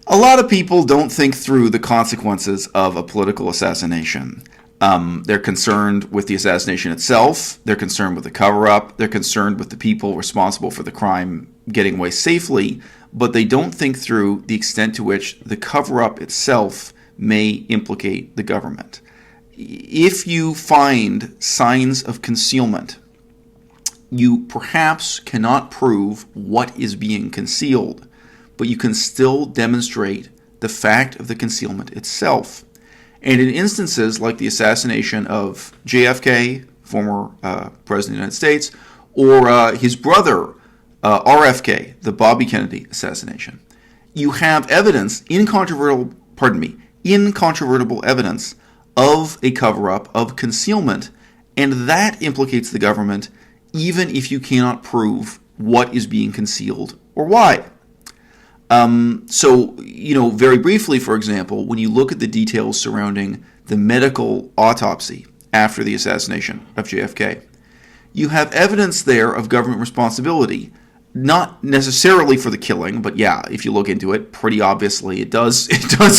A lot of people don't think through the consequences of a political assassination. They're concerned with the assassination itself. They're concerned with the cover-up. They're concerned with the people responsible for the crime getting away safely. But they don't think through the extent to which the cover-up itself may implicate the government. If you find signs of concealment, you perhaps cannot prove what is being concealed, but you can still demonstrate the fact of the concealment itself. And in instances like the assassination of JFK, former President of the United States, or his brother, RFK, the Bobby Kennedy assassination, you have evidence, incontrovertible evidence of a cover-up, of concealment, and that implicates the government even if you cannot prove what is being concealed or why. Very briefly, for example, when you look at the details surrounding the medical autopsy after the assassination of JFK, you have evidence there of government responsibility, not necessarily for the killing, but yeah, if you look into it, pretty obviously it does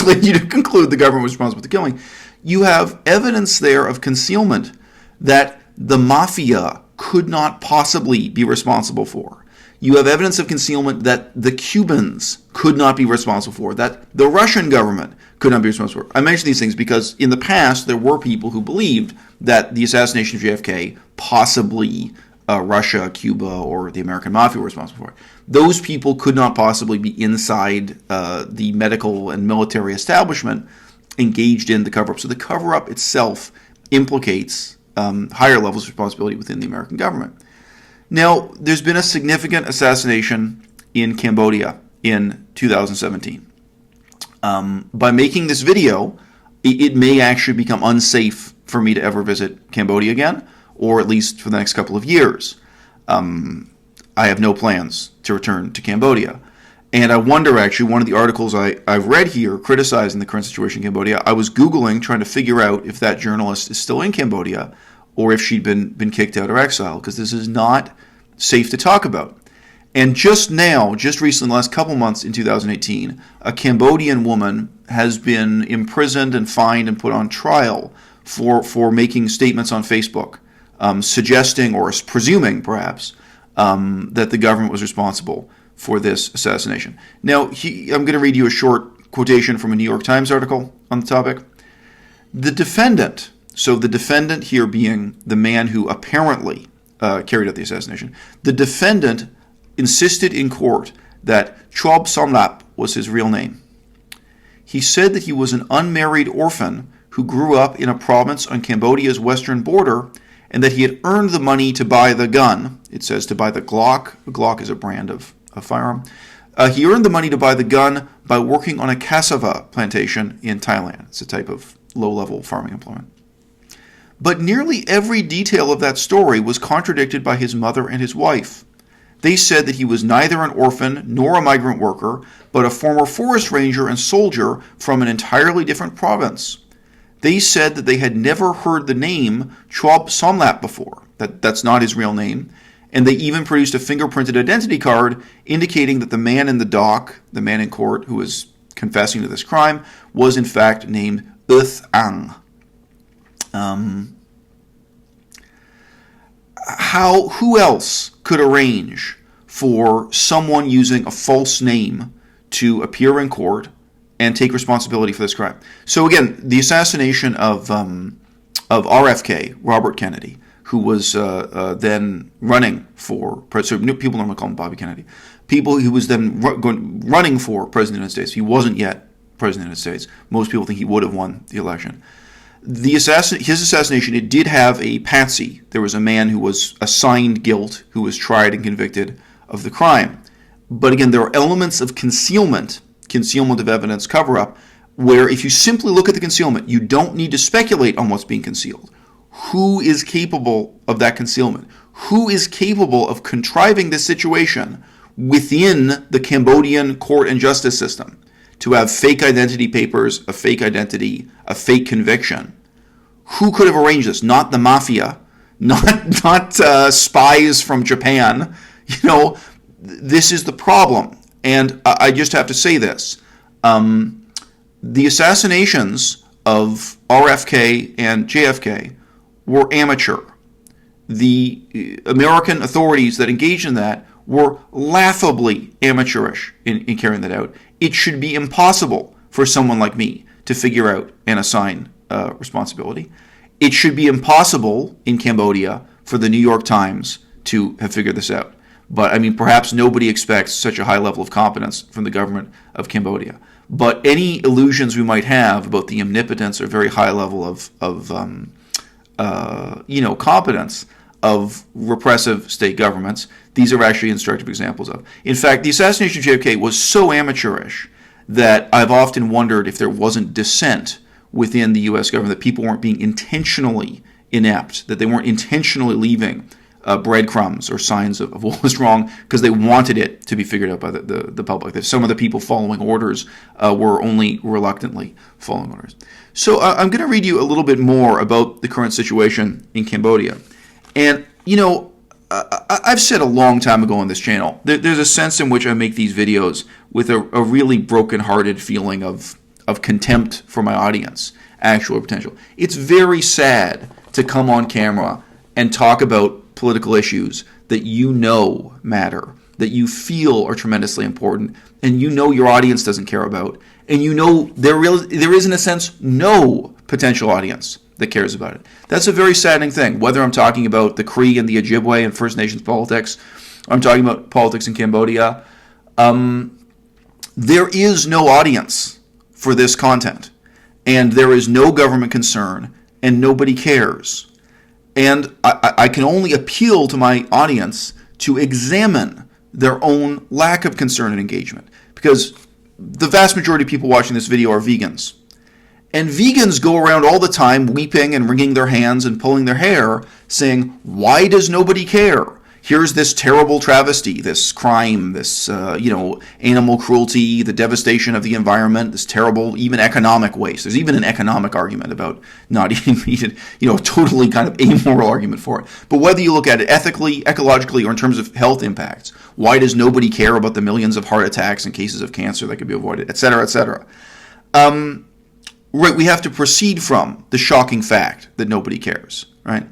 lead you to conclude the government was responsible for the killing. You have evidence there of concealment that the mafia could not possibly be responsible for. You have evidence of concealment that the Cubans could not be responsible for, that the Russian government could not be responsible for. I mention these things because in the past there were people who believed that the assassination of JFK, possibly Russia, Cuba, or the American mafia were responsible for it. Those people could not possibly be inside the medical and military establishment engaged in the cover-up. So the cover-up itself implicates higher levels of responsibility within the American government. Now, there's been a significant assassination in Cambodia in 2017. By making this video, it may actually become unsafe for me to ever visit Cambodia again, or at least for the next couple of years. I have no plans to return to Cambodia. And I wonder, actually, one of the articles I've read here criticizing the current situation in Cambodia, I was Googling, trying to figure out if that journalist is still in Cambodia or if she'd been kicked out or exiled, because this is not safe to talk about. And just recently, in the last couple months in 2018, a Cambodian woman has been imprisoned and fined and put on trial for making statements on Facebook, suggesting or presuming, perhaps, that the government was responsible for this assassination. Now, I'm going to read you a short quotation from a New York Times article on the topic. The defendant, so the defendant here being the man who apparently carried out the assassination, the defendant insisted in court that Chob Somlap was his real name. He said that he was an unmarried orphan who grew up in a province on Cambodia's western border and that he had earned the money to buy the gun. It says to buy the Glock. A Glock is a brand of a firearm. He earned the money to buy the gun by working on a cassava plantation in Thailand. It's a type of low-level farming employment. But nearly every detail of that story was contradicted by his mother and his wife. They said that he was neither an orphan nor a migrant worker, but a former forest ranger and soldier from an entirely different province. They said that they had never heard the name Chob Somlap before. That's not his real name. And they even produced a fingerprinted identity card indicating that the man in the dock, the man in court who was confessing to this crime, was in fact named Uth Ang. Who else could arrange for someone using a false name to appear in court and take responsibility for this crime? So again, the assassination of RFK, Robert Kennedy, who was then running for president. So people normally call him Bobby Kennedy. He was then running for president of the United States. He wasn't yet president of the United States. Most people think he would have won the election. His assassination, it did have a patsy. There was a man who was assigned guilt, who was tried and convicted of the crime. But again, there are elements of concealment of evidence, cover-up, where if you simply look at the concealment, you don't need to speculate on what's being concealed. Who is capable of that concealment? Who is capable of contriving this situation within the Cambodian court and justice system to have fake identity papers, a fake identity, a fake conviction? Who could have arranged this? Not the mafia, not spies from Japan. This is the problem. And I just have to say this. The assassinations of RFK and JFK were amateur. The American authorities that engaged in that were laughably amateurish in carrying that out. It should be impossible for someone like me to figure out and assign responsibility. It should be impossible in Cambodia for the New York Times to have figured this out. But, I mean, perhaps nobody expects such a high level of competence from the government of Cambodia. But any illusions we might have about the omnipotence or very high level of competence of repressive state governments, these are actually instructive examples of. In fact, the assassination of JFK was so amateurish that I've often wondered if there wasn't dissent within the U.S. government, that people weren't being intentionally inept, that they weren't intentionally leaving breadcrumbs or signs of what was wrong because they wanted it to be figured out by the public. That some of the people following orders were only reluctantly following orders. So I'm going to read you a little bit more about the current situation in Cambodia. And, I've said a long time ago on this channel, there's a sense in which I make these videos with a really broken-hearted feeling of contempt for my audience, actual potential. It's very sad to come on camera and talk about political issues that you know matter, that you feel are tremendously important, and you know your audience doesn't care about, and you know there is, in a sense, no potential audience that cares about it. That's a very saddening thing, whether I'm talking about the Cree and the Ojibwe and First Nations politics, I'm talking about politics in Cambodia. There is no audience for this content, and there is no government concern, and nobody cares. And I can only appeal to my audience to examine their own lack of concern and engagement, because the vast majority of people watching this video are vegans. And vegans go around all the time weeping and wringing their hands and pulling their hair, saying, why does nobody care? Here's this terrible travesty, this crime, this animal cruelty, the devastation of the environment, this terrible, even economic waste. There's even an economic argument about not eating meat, totally kind of amoral argument for it. But whether you look at it ethically, ecologically, or in terms of health impacts, why does nobody care about the millions of heart attacks and cases of cancer that could be avoided, et cetera, et cetera? Right, we have to proceed from the shocking fact that nobody cares, right?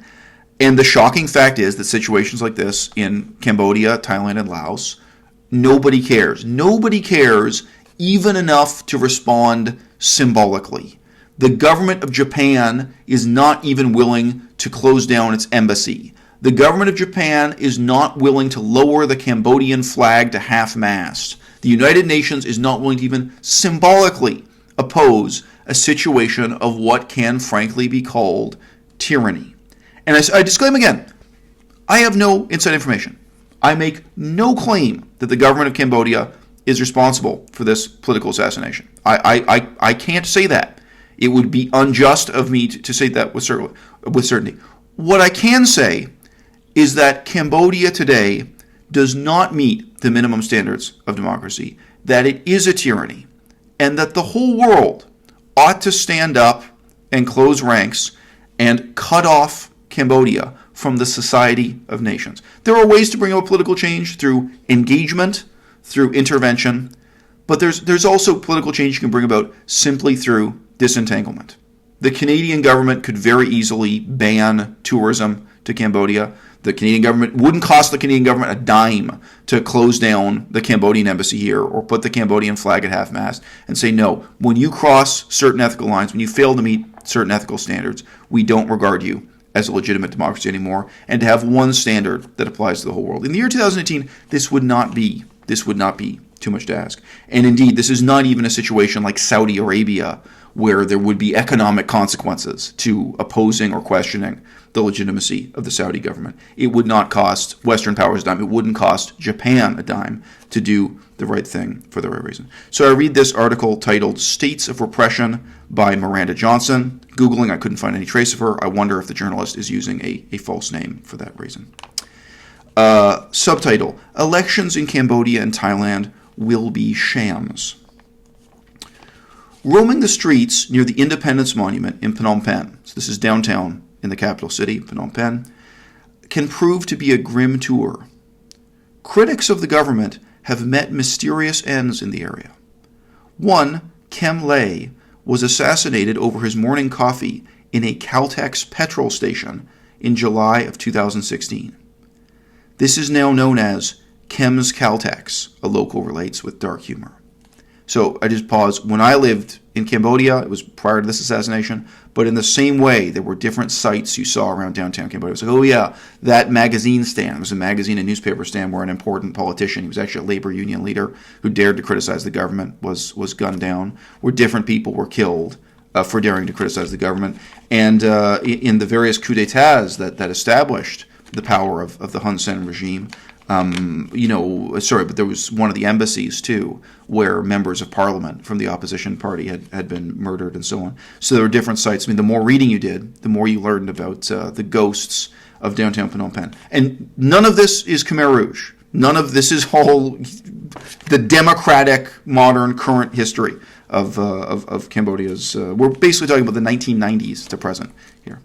And the shocking fact is that situations like this in Cambodia, Thailand, and Laos, nobody cares. Nobody cares even enough to respond symbolically. The government of Japan is not even willing to close down its embassy. The government of Japan is not willing to lower the Cambodian flag to half-mast. The United Nations is not willing to even symbolically oppose a situation of what can frankly be called tyranny. And I disclaim again, I have no inside information. I make no claim that the government of Cambodia is responsible for this political assassination. I can't say that. It would be unjust of me to say that with certainty. What I can say is that Cambodia today does not meet the minimum standards of democracy, that it is a tyranny, and that the whole world ought to stand up and close ranks and cut off Cambodia from the Society of Nations. There are ways to bring about political change through engagement, through intervention, but there's also political change you can bring about simply through disentanglement. The Canadian government could very easily ban tourism to Cambodia. The Canadian government wouldn't cost the Canadian government a dime to close down the Cambodian embassy here or put the Cambodian flag at half-mast and say, no, when you cross certain ethical lines, when you fail to meet certain ethical standards, we don't regard you as a legitimate democracy anymore, and to have one standard that applies to the whole world. In the year 2018, this would not be too much to ask. And indeed, this is not even a situation like Saudi Arabia, where there would be economic consequences to opposing or questioning the legitimacy of the Saudi government. It would not cost Western powers a dime. It wouldn't cost Japan a dime to do the right thing for the right reason. So I read this article titled States of Repression by Miranda Johnson. Googling, I couldn't find any trace of her. I wonder if the journalist is using a false name for that reason. Subtitle, Elections in Cambodia and Thailand Will Be Shams. Roaming the streets near the Independence Monument in Phnom Penh, so this is downtown in the capital city, Phnom Penh, can prove to be a grim tour. Critics of the government have met mysterious ends in the area. One, Kem Lay, was assassinated over his morning coffee in a Caltex petrol station in July of 2016. This is now known as Kem's Caltex, a local relates with dark humor. So I just pause. When I lived in Cambodia, it was prior to this assassination, but in the same way, there were different sites you saw around downtown Cambodia. It was like, oh yeah, that magazine stand. It was a magazine and newspaper stand where an important politician, he was actually a labor union leader who dared to criticize the government, was gunned down, where different people were killed for daring to criticize the government. And in the various coups d'etats that established the power of the Hun Sen regime, but there was one of the embassies too, where members of parliament from the opposition party had been murdered and so on. So there were different sites. I mean, the more reading you did, the more you learned about the ghosts of downtown Phnom Penh. And none of this is Khmer Rouge. None of this is all the democratic, modern, current history of Cambodia's. We're basically talking about the 1990s to present here.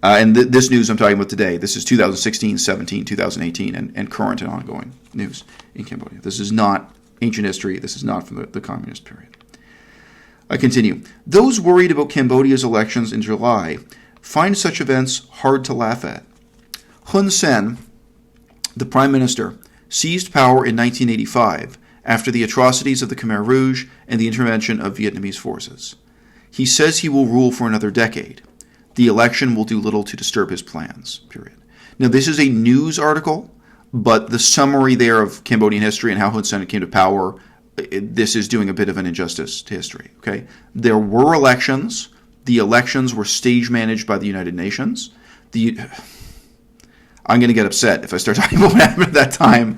And this news I'm talking about today, this is 2016, 17, 2018, and current and ongoing news in Cambodia. This is not ancient history. This is not from the communist period. I continue. Those worried about Cambodia's elections in July find such events hard to laugh at. Hun Sen, the prime minister, seized power in 1985 after the atrocities of the Khmer Rouge and the intervention of Vietnamese forces. He says he will rule for another decade. The election will do little to disturb his plans, period. Now, this is a news article, but the summary there of Cambodian history and how Hun Sen came to power, this is doing a bit of an injustice to history, okay? There were elections. The elections were stage managed by the United Nations. I'm going to get upset if I start talking about what happened at that time.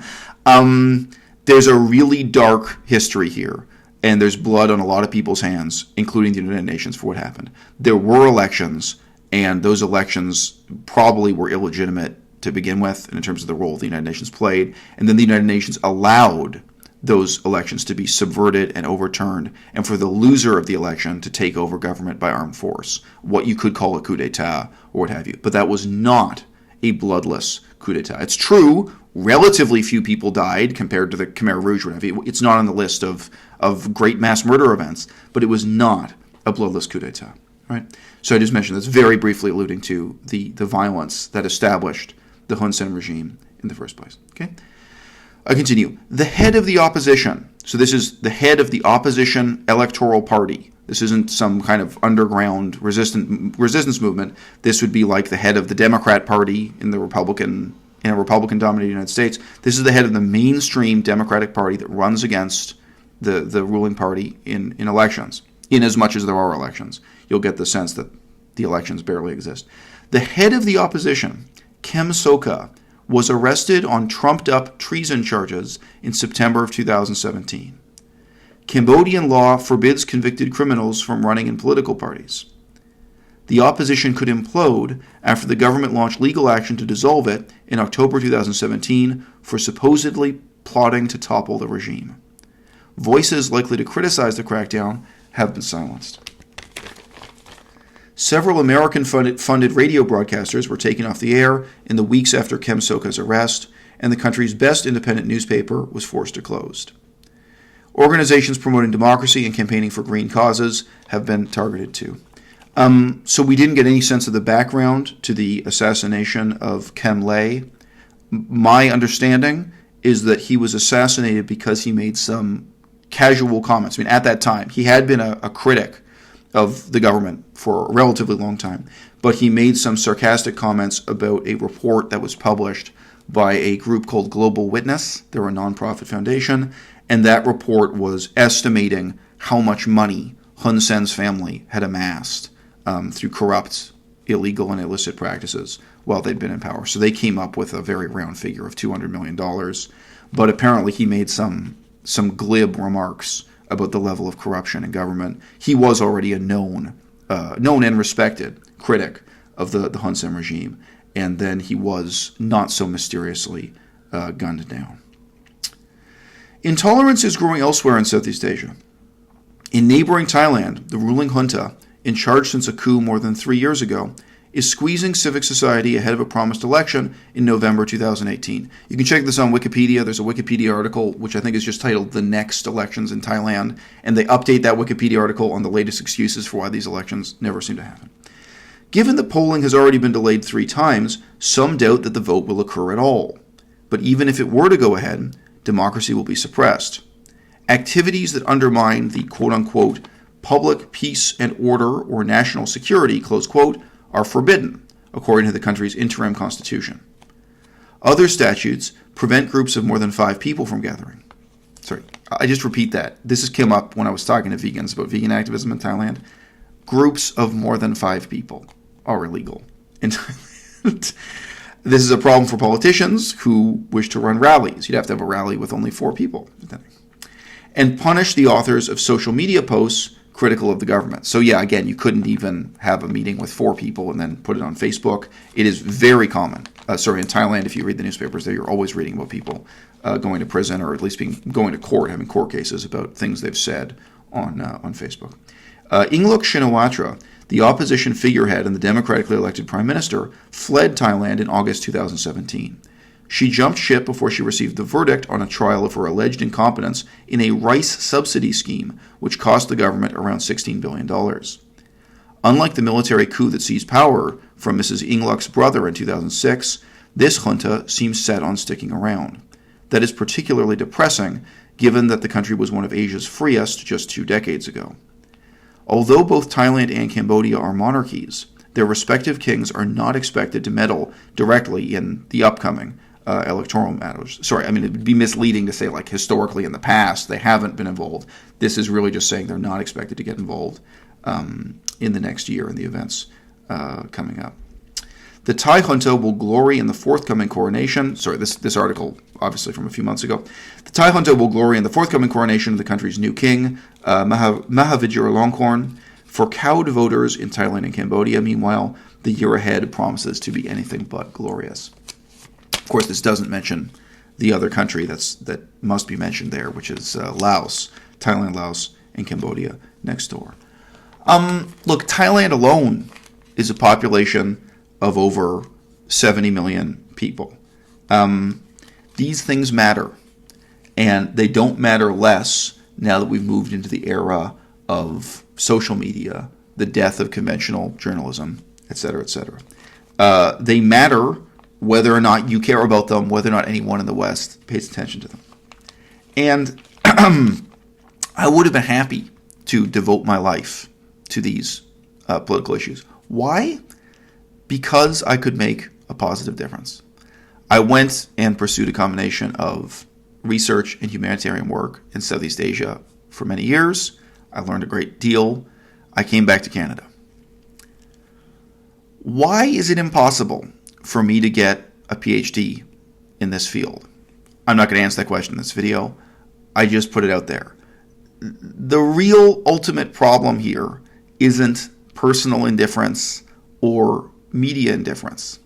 There's a really dark history here, and there's blood on a lot of people's hands, including the United Nations, for what happened. There were elections, and those elections probably were illegitimate to begin with in terms of the role the United Nations played. And then the United Nations allowed those elections to be subverted and overturned, and for the loser of the election to take over government by armed force, what you could call a coup d'etat or what have you. But that was not a bloodless coup d'etat. It's true, relatively few people died compared to the Khmer Rouge, what have you. It's not on the list of great mass murder events, but it was not a bloodless coup d'etat. Right? So I just mentioned this, very briefly alluding to the violence that established the Hun Sen regime in the first place. Okay? I continue. The head of the opposition, so this is the head of the opposition electoral party. This isn't some kind of underground resistance movement. This would be like the head of the Democrat Party in a Republican-dominated United States. This is the head of the mainstream Democratic Party that runs against the ruling party in elections. In as much as there are elections, you'll get the sense that the elections barely exist. The head of the opposition, Kem Sokha, was arrested on trumped-up treason charges in September of 2017. Cambodian law forbids convicted criminals from running in political parties. The opposition could implode after the government launched legal action to dissolve it in October 2017 for supposedly plotting to topple the regime. Voices likely to criticize the crackdown have been silenced. Several American-funded radio broadcasters were taken off the air in the weeks after Kem Sokha's arrest, and the country's best independent newspaper was forced to close. Organizations promoting democracy and campaigning for green causes have been targeted too. So we didn't get any sense of the background to the assassination of Kem Lay. My understanding is that he was assassinated because he made some casual comments. I mean, at that time, he had been a critic of the government for a relatively long time, but he made some sarcastic comments about a report that was published by a group called Global Witness. They're a nonprofit foundation, and that report was estimating how much money Hun Sen's family had amassed through corrupt, illegal, and illicit practices while they'd been in power. So they came up with a very round figure of $200 million, but apparently he made some glib remarks about the level of corruption in government. He was already a known and respected critic of the Hun Sen regime, and then he was not so mysteriously gunned down. Intolerance is growing elsewhere in Southeast Asia. In neighboring Thailand, the ruling junta, in charge since a coup more than 3 years ago, is squeezing civic society ahead of a promised election in November 2018. You can check this on Wikipedia. There's a Wikipedia article which I think is just titled The Next Elections in Thailand, and they update that Wikipedia article on the latest excuses for why these elections never seem to happen. Given that polling has already been delayed 3 times, some doubt that the vote will occur at all. But even if it were to go ahead, democracy will be suppressed. Activities that undermine the quote-unquote public peace and order or national security, close quote, are forbidden, according to the country's interim constitution. Other statutes prevent groups of more than 5 people from gathering. Sorry, I just repeat that. This has come up when I was talking to vegans about vegan activism in Thailand. Groups of more than 5 people are illegal in Thailand. This is a problem for politicians who wish to run rallies. You'd have to have a rally with only 4 people. And punish the authors of social media posts critical of the government. So yeah, again, you couldn't even have a meeting with 4 people and then put it on Facebook. It is very common. In Thailand, if you read the newspapers there, you're always reading about people going to prison or at least going to court, having court cases about things they've said on Facebook. Yingluck Shinawatra, the opposition figurehead and the democratically elected prime minister, fled Thailand in August 2017. She jumped ship before she received the verdict on a trial of her alleged incompetence in a rice subsidy scheme, which cost the government around $16 billion. Unlike the military coup that seized power from Mrs. Yingluck's brother in 2006, this junta seems set on sticking around. That is particularly depressing, given that the country was one of Asia's freest just 2 decades ago. Although both Thailand and Cambodia are monarchies, their respective kings are not expected to meddle directly in the upcoming electoral matters. Sorry, it would be misleading to say, like, historically in the past they haven't been involved. This is really just saying they're not expected to get involved in the next year in the events coming up. The Thai junta will glory in the forthcoming coronation. Sorry, this article, obviously from a few months ago. The Thai junta will glory in the forthcoming coronation of the country's new king, Mahavajiralongkorn. For cowed voters in Thailand and Cambodia, meanwhile, the year ahead promises to be anything but glorious. Of course, this doesn't mention the other country that must be mentioned there, which is Laos, Thailand, Laos, and Cambodia next door. Look, Thailand alone is a population of over 70 million people. These things matter, and they don't matter less now that we've moved into the era of social media, the death of conventional journalism, etc., etc. They matter whether or not you care about them, whether or not anyone in the West pays attention to them. And I would have been happy to devote my life to these political issues. Why? Because I could make a positive difference. I went and pursued a combination of research and humanitarian work in Southeast Asia for many years. I learned a great deal. I came back to Canada. Why is it impossible for me to get a PhD in this field? I'm not going to answer that question in this video. I just put it out there. The real ultimate problem here isn't personal indifference or media indifference.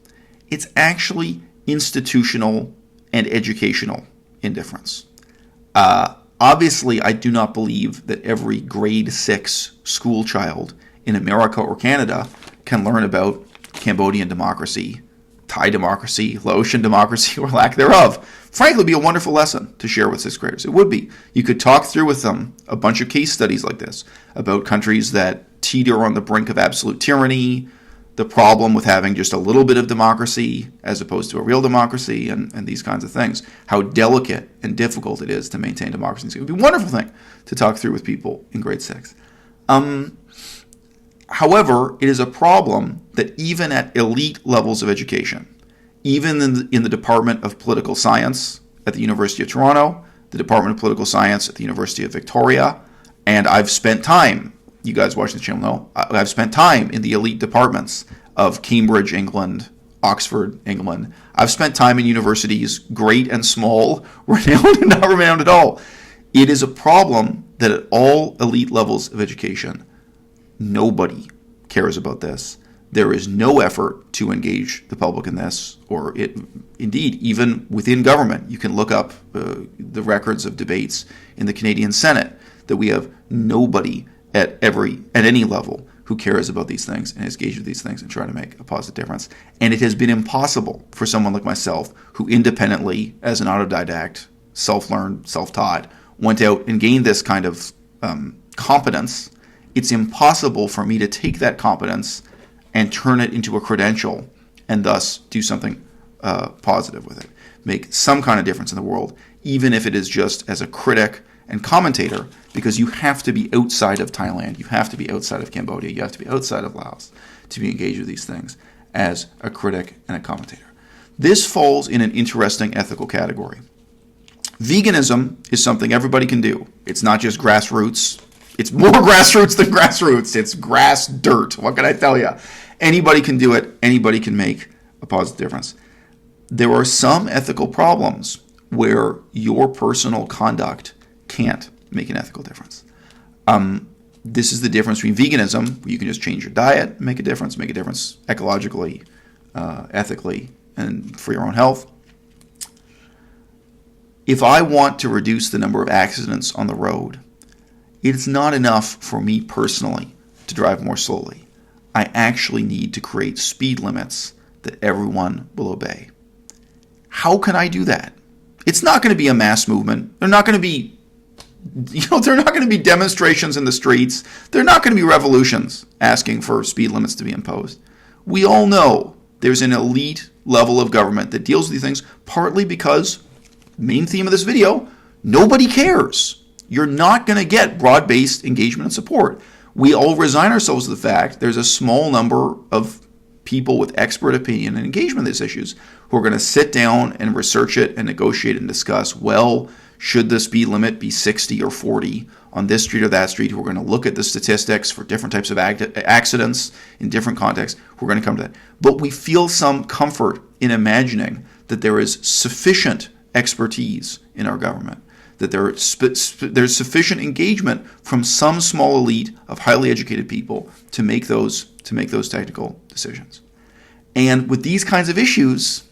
It's actually institutional and educational indifference. Obviously, I do not believe that every grade 6 school child in America or Canada can learn about Cambodian democracy, Thai democracy, Laotian democracy, or lack thereof. Frankly, it would be a wonderful lesson to share with 6th graders. It would be. You could talk through with them a bunch of case studies like this about countries that teeter on the brink of absolute tyranny, the problem with having just a little bit of democracy as opposed to a real democracy, and these kinds of things. How delicate and difficult it is to maintain democracy. It would be a wonderful thing to talk through with people in grade 6. However, it is a problem that even at elite levels of education, even in the Department of Political Science at the University of Toronto, the Department of Political Science at the University of Victoria, and I've spent time, you guys watching the channel know, I've spent time in the elite departments of Cambridge, England, Oxford, England. I've spent time in universities, great and small, renowned and not renowned at all. It is a problem that at all elite levels of education, nobody cares about this. There is no effort to engage the public in this, or indeed, even within government. You can look up the records of debates in the Canadian Senate that we have nobody at any level who cares about these things and is engaged with these things and trying to make a positive difference. And it has been impossible for someone like myself, who independently, as an autodidact, self-learned, self-taught, went out and gained this kind of competence. It's impossible for me to take that competence and turn it into a credential and thus do something positive with it, make some kind of difference in the world, even if it is just as a critic and commentator, because you have to be outside of Thailand, you have to be outside of Cambodia, you have to be outside of Laos to be engaged with these things as a critic and a commentator. This falls in an interesting ethical category. Veganism is something everybody can do. It's not just grassroots. It's more grassroots than grassroots. It's grass dirt. What can I tell you? Anybody can do it. Anybody can make a positive difference. There are some ethical problems where your personal conduct can't make an ethical difference. This is the difference between veganism, where you can just change your diet, make a difference ecologically, ethically, and for your own health. If I want to reduce the number of accidents on the road, it's not enough for me personally to drive more slowly. I actually need to create speed limits that everyone will obey. How can I do that? It's not going to be a mass movement. They're not going to be demonstrations in the streets. They're not going to be revolutions asking for speed limits to be imposed. We all know there's an elite level of government that deals with these things, partly because, main theme of this video, nobody cares. You're not going to get broad-based engagement and support. We all resign ourselves to the fact there's a small number of people with expert opinion and engagement in these issues who are going to sit down and research it and negotiate and discuss, well, should the speed limit be 60 or 40 on this street or that street? Who are going to look at the statistics for different types of accidents in different contexts. We're going to come to that. But we feel some comfort in imagining that there is sufficient expertise in our government, that there's sufficient engagement from some small elite of highly educated people to make those technical decisions. And with these kinds of issues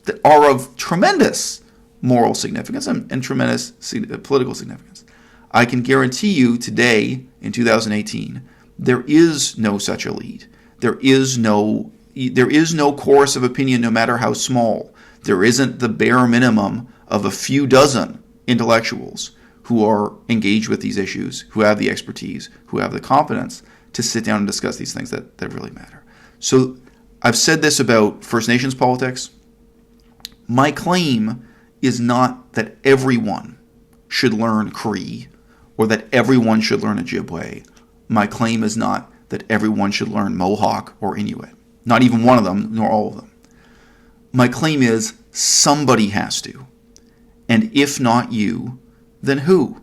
that are of tremendous moral significance and tremendous political significance, I can guarantee you today, in 2018, there is no such elite. There is no chorus of opinion, no matter how small. There isn't the bare minimum of a few dozen intellectuals who are engaged with these issues, who have the expertise, who have the competence to sit down and discuss these things that really matter. So I've said this about First Nations politics. My claim is not that everyone should learn Cree or that everyone should learn Ojibwe. My claim is not that everyone should learn Mohawk or Inuit. Not even one of them, nor all of them. My claim is somebody has to. And if not you, then who?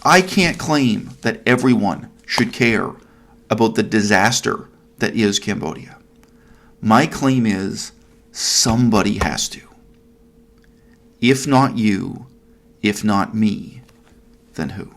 I can't claim that everyone should care about the disaster that is Cambodia. My claim is somebody has to. If not you, if not me, then who?